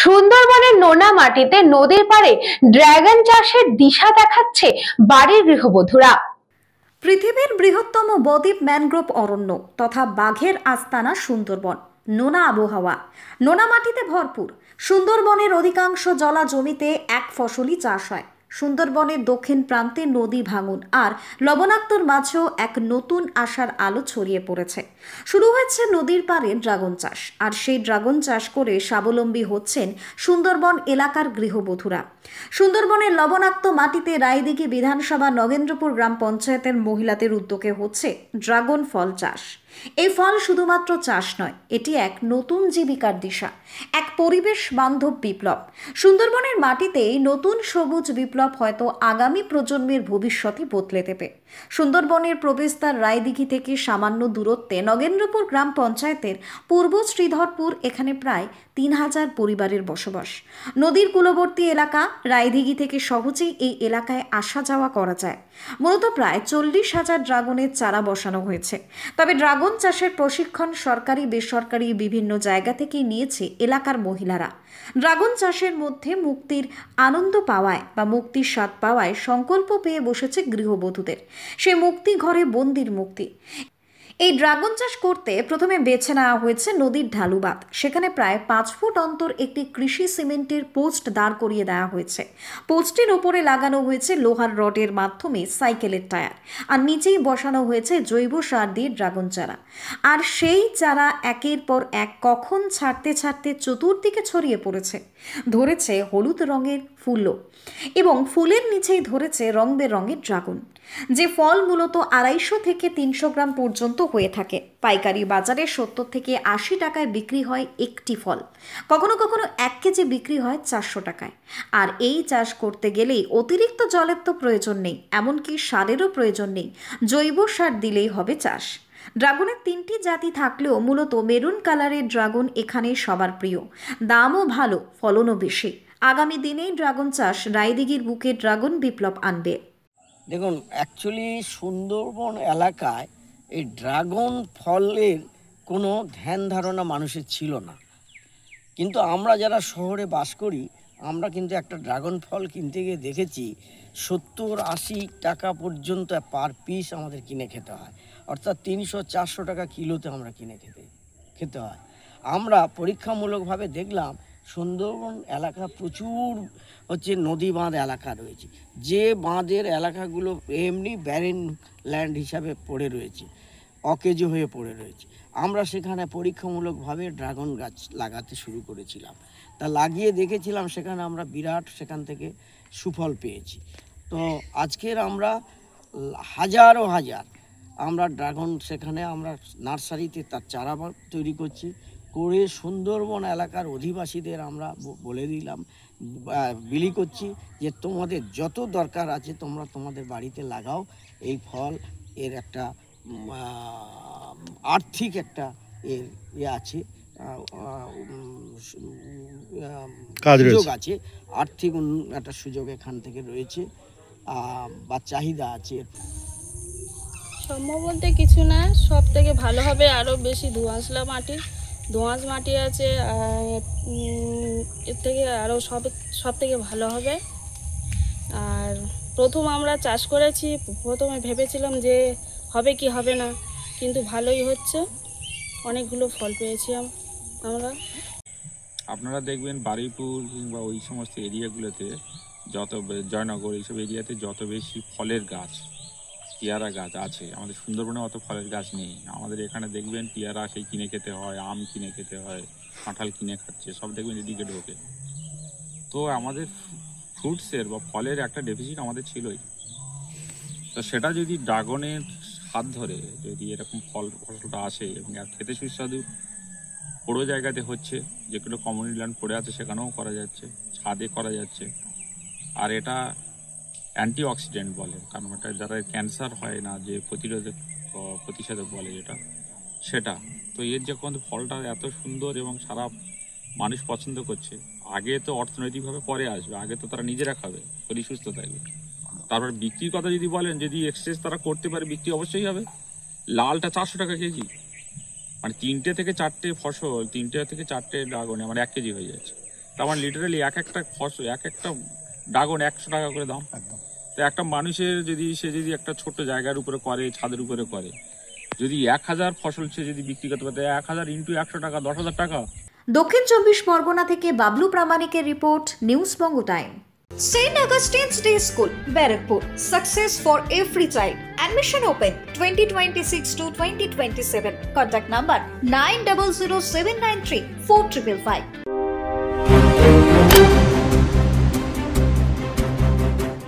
সুন্দরবনের নোনা মাটিতে নদীর পাড়ে ড্রাগন চাষের দিশা দেখাচ্ছে বাড়ির গৃহবধূরা। পৃথিবীর বৃহত্তম বদ্বীপ ম্যানগ্রোভ অরণ্য তথা বাঘের আস্তানা সুন্দরবন। নোনা আবহাওয়া, নোনা মাটিতে ভরপুর সুন্দরবনের অধিকাংশ জলা জমিতে এক ফসলি চাষ হয়। সুন্দরবনের দক্ষিণ প্রান্তে নদী ভাঙন আর লবণাক্তর মাঝেও এক নতুন আশার আলো ছড়িয়ে পড়েছে। শুরু হয়েছে নদীর পাড়ে ড্রাগন চাষ, আর সেই ড্রাগন চাষ করে স্বাবলম্বী হচ্ছেন সুন্দরবন এলাকার গৃহবধূরা। সুন্দরবনের লবণাক্ত মাটিতে রায়দিঘি বিধানসভা নগেন্দ্রপুর গ্রাম পঞ্চায়েতের মহিলাদের উদ্যোগে হচ্ছে ড্রাগন ফল চাষ। এই ফল শুধুমাত্র চাষ নয়, এটি এক নতুন জীবিকার দিশা, এক পরিবেশ বান্ধব বিপ্লব। সুন্দরবনের মাটিতে নতুন সবুজ বিপ্লব হয়তো আগামী প্রজন্মের ভবিষ্যৎই বদলে দেবে। সুন্দরবনের প্রবেশদ্বার রায়দিঘি থেকে সামান্য দূরত্বে নগেন্দ্রপুর গ্রাম পঞ্চায়েতের পূর্ব শ্রীধরপুর, এখানে প্রায় 3000 পরিবারের বসবাস। নদীর কূলবর্তী এলাকা রায়দিঘি থেকে সহজেই এই এলাকায় আসা যাওয়া করা যায়। মূলত প্রায় 40,000 ড্রাগনের চারা বসানো হয়েছে। তবে ড্রাগন চাষের প্রশিক্ষণ সরকারি বেসরকারি বিভিন্ন জায়গা থেকেই নিয়েছে এলাকার মহিলারা। ড্রাগন চাষের মধ্যে মুক্তির আনন্দ পাওয়ায় বা মুক্তির স্বাদ পাওয়ায় সংকল্প পেয়ে বসেছে গৃহবধূদের। সে মুক্তি ঘরে বন্দির মুক্তি। এই ড্রাগন চাষ করতে প্রথমে বেছে নেওয়া হয়েছে নদীর ঢালুবাঁধ। সেখানে প্রায় 5 ফুট অন্তর একটি কৃষি সিমেন্টের পোস্ট দাঁড় করিয়ে দেওয়া হয়েছে। পোস্টের ওপরে লাগানো হয়েছে লোহার রডের মাধ্যমে সাইকেলের টায়ার, আর নিচেই বসানো হয়েছে জৈব সার দিয়ে ড্রাগন চারা। আর সেই চারা একের পর এক কখন ছাড়তে ছাড়তে চতুর্দিকে ছড়িয়ে পড়েছে। ধরেছে হলুদ রঙের ফুলও, এবং ফুলের নিচেই ধরেছে রং বেরঙের ড্রাগন, যে ফল মূলত 250 থেকে 300 গ্রাম পর্যন্ত হয়ে থাকে। পাইকারি বাজারে 70 থেকে 80 টাকায় বিক্রি হয় একটি ফল, কখনো কখনো 1 কেজি বিক্রি হয় 400 টাকায়। আর এই চাষ করতে গেলেই অতিরিক্ত জলের তো প্রয়োজন নেই, এমনকি সারেরও প্রয়োজন নেই, জৈব সার দিলেই হবে চাষ। ড্রাগনের 3টি জাতি থাকলেও মূলত মেরুন কালারের ড্রাগন এখানে সবার প্রিয়। দামও ভালো, ফলনও বেশি। আগামী দিনেই ড্রাগন চাষ রায়দিঘির বুকে ড্রাগন বিপ্লব আনবে। দেখুন, অ্যাকচুয়ালি সুন্দরবন এলাকায় এই ড্রাগন ফলের কোনো ধ্যান ধারণা মানুষের ছিল না, কিন্তু আমরা যারা শহরে বাস করি আমরা কিন্তু একটা ড্রাগন ফল কিনতে গিয়ে দেখেছি 70-80 টাকা পর্যন্ত পার পিস আমাদের কিনে খেতে হয়, অর্থাৎ 300-400 টাকা কিলোতে আমরা কিনে খেতে হয়। আমরা পরীক্ষামূলকভাবে দেখলাম সুন্দরবন এলাকা প্রচুর নদী বাঁধ এলাকা রয়েছে, যে বাঁধের এলাকাগুলো এমনি ব্যারেন ল্যান্ড হিসাবে পড়ে রয়েছে, অকেজো হয়ে পড়ে রয়েছে। আমরা সেখানে পরীক্ষামূলকভাবে ড্রাগন গাছ লাগাতে শুরু করেছিলাম। তা লাগিয়ে দেখেছিলাম, সেখানে আমরা বিরাট সেখান থেকে সুফল পেয়েছি। তো আজকের আমরা হাজার আমরা ড্রাগন সেখানে আমরা নার্সারিতে তার চারা তৈরি করছি, করে সুন্দরবন এলাকার অধিবাসীদের আমরা বলে দিলাম, বিলি করছি যে তোমাদের যত দরকার আছে তোমরা তোমাদের বাড়িতে লাগাও। এই ফল এর একটা আর্থিক একটা এর আছে, সুযোগ আছে, আর্থিক একটা সুযোগ এখান থেকে রয়েছে বা চাহিদা আছে। সম্ভব বলতে কিছু না, সব থেকে ভালো হবে আরও বেশি দোআঁশ মাটি আছে, এর থেকে আরও সব থেকে ভালো হবে। আর প্রথম আমরা চাষ করেছি, প্রথমে ভেবেছিলাম যে হবে কি হবে না, কিন্তু ভালোই হচ্ছে, অনেকগুলো ফল পেয়েছি আমরা। আপনারা দেখবেন বারুইপুর কিংবা ওই সমস্ত এরিয়াগুলোতে, যত জয়নগর এইসব এরিয়াতে যত বেশি ফলের গাছ, পেয়ারা গাছ আছে, আমাদের সুন্দরবনে অত ফলের গাছ নেই। আমাদের এখানে দেখবেন পেয়ারা সেই কিনে খেতে হয়, আম কিনে খেতে হয়, কাঁঠাল কিনে খাচ্ছে, সব দেখবেন এদিকে ঢোকে। তো আমাদের ফ্রুটসের বা ফলের একটা ডেফিসিট আমাদের ছিলই। তো সেটা যদি ড্রাগনের হাত ধরে যদি এরকম ফসলটা আসে এবং খেতে সুস্বাদু, বড়ো জায়গাতে হচ্ছে, যেগুলো কমিউনিটি ল্যান্ড পড়ে আছে সেখানেও করা যাচ্ছে, ছাদে করা যাচ্ছে। আর এটা অ্যান্টিঅক্সিডেন্ট বলে, কারণ এটা যারা ক্যান্সার হয় না, যে প্রতিষেধক বলে যেটা, সেটা। তো এর যখন ফলটা এত সুন্দর এবং সারা মানুষ পছন্দ করছে, আগে তো অর্থনৈতিকভাবে পরে আসবে, আগে তো তারা নিজেরা খাবে, শরীর সুস্থ থাকবে। তারপর বিক্রির কথা যদি বলেন, যদি এক্সচেঞ্জ তারা করতে পারে, বিক্রি অবশ্যই হবে। লালটা 400 টাকা কেজি, মানে 3টে থেকে 4টে ফসল, 3টে থেকে 4টে ড্রাগনে আমার 1 কেজি হয়ে যাচ্ছে। তার মানে লিটারালি এক একটা ড্রাগন 100 টাকা করে দাম। তো একটা মানুষের যদি একটা ছোট্ট জায়গার উপরে করে, ছাদের উপরে করে, যদি 1000 ফসল সে যদি বিক্রি করতে পারে, 1000 ইন্টু 100 টাকা 10,000 টাকা। দক্ষিণ 24 পরগনা থেকে Bablu প্রামাণিকের report, news Banga time. St. Augustine's Day School, Barrackpur. Success for every child. Admission open 2026 to 2027. Contact number 900793 4555.